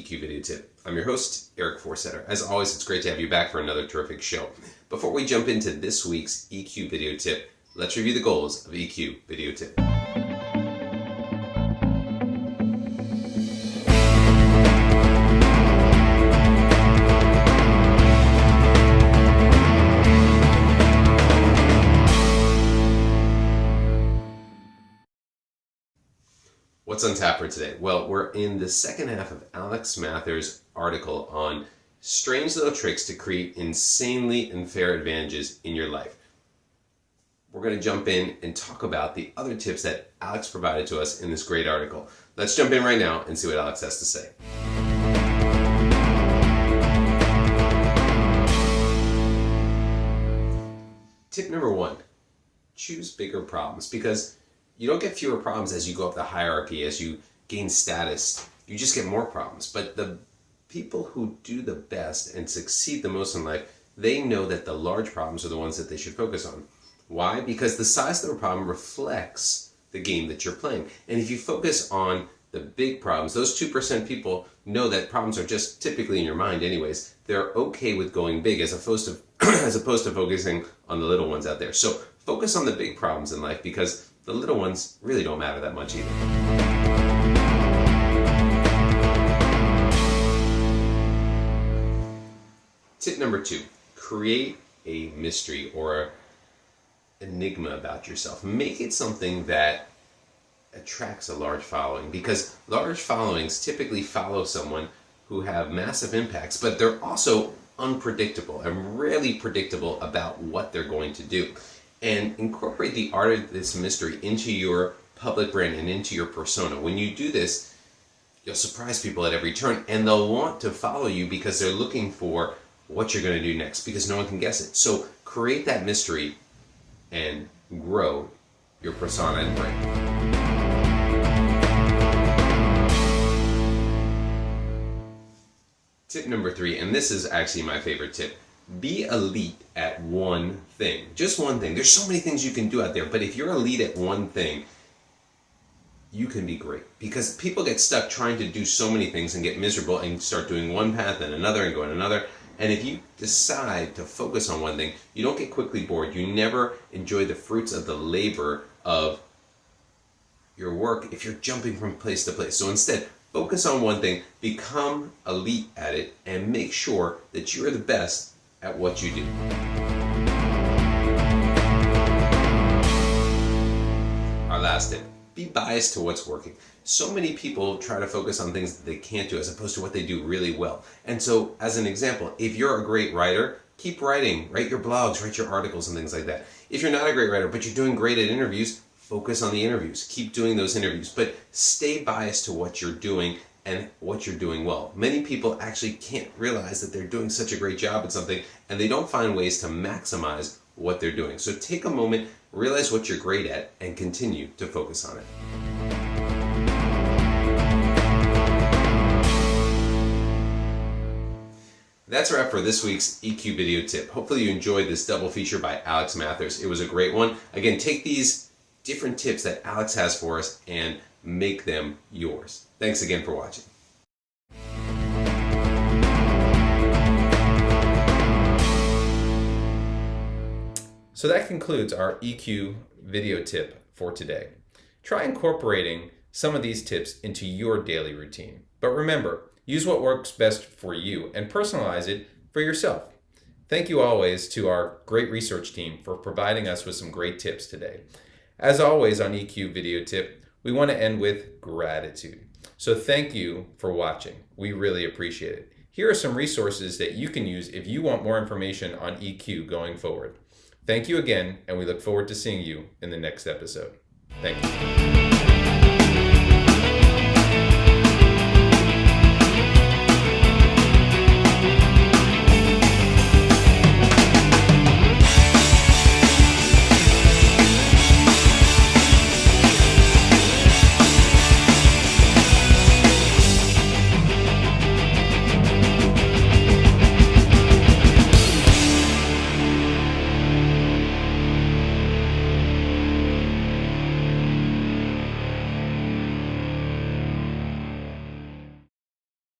EQ Video Tip. I'm your host, Eric Forsetter. As always, it's great to have you back for another terrific show. Before we jump into this week's EQ Video Tip, let's review the goals of EQ Video Tip. What's on tap for today? Well, we're in the second half of Alex Mather's article on strange little tricks to create insanely unfair advantages in your life. We're going to jump in and talk about the other tips that Alex provided to us in this great article. Let's jump in right now and see what Alex has to say. Tip number 1, choose bigger problems, because you don't get fewer problems as you go up the hierarchy, as you gain status. You just get more problems. But the people who do the best and succeed the most in life, they know that the large problems are the ones that they should focus on. Why? Because the size of the problem reflects the game that you're playing. And if you focus on the big problems, those 2% people know that problems are just typically in your mind anyways. They're okay with going big as opposed to focusing on the little ones out there. So focus on the big problems in life, because the little ones really don't matter that much either. Tip number 2, create a mystery or enigma about yourself. Make it something that attracts a large following, because large followings typically follow someone who have massive impacts, but they're also unpredictable and rarely predictable about what they're going to do. And incorporate the art of this mystery into your public brand and into your persona. When you do this, you'll surprise people at every turn, and they'll want to follow you because they're looking for what you're going to do next, because no one can guess it. So create that mystery and grow your persona and brand. Tip number 3, and this is actually my favorite tip. Be elite at one thing. Just one thing. There's so many things you can do out there, but if you're elite at one thing, you can be great. Because people get stuck trying to do so many things and get miserable and start doing one path and another and going another. And if you decide to focus on one thing, you don't get quickly bored. You never enjoy the fruits of the labor of your work if you're jumping from place to place. So instead, focus on one thing, become elite at it, and make sure that you're the best at what you do. Our last tip, be biased to what's working. So many people try to focus on things that they can't do as opposed to what they do really well. And so, as an example, if you're a great writer, keep writing. Write your blogs, write your articles and things like that. If you're not a great writer, but you're doing great at interviews, focus on the interviews. Keep doing those interviews, but stay biased to what you're doing and what you're doing well. Many people actually can't realize that they're doing such a great job at something, and they don't find ways to maximize what they're doing. So take a moment, realize what you're great at, and continue to focus on it. That's a wrap for this week's EQ Video Tip. Hopefully you enjoyed this double feature by Alex Mathers. It was a great one. Again, take these different tips that Alex has for us and make them yours. Thanks again for watching. So that concludes our EQ video tip for today. Try incorporating some of these tips into your daily routine. But remember, use what works best for you and personalize it for yourself. Thank you always to our great research team for providing us with some great tips today. As always on EQ Video Tip, we want to end with gratitude. So thank you for watching. We really appreciate it. Here are some resources that you can use if you want more information on EQ going forward. Thank you again, and we look forward to seeing you in the next episode. Thank you.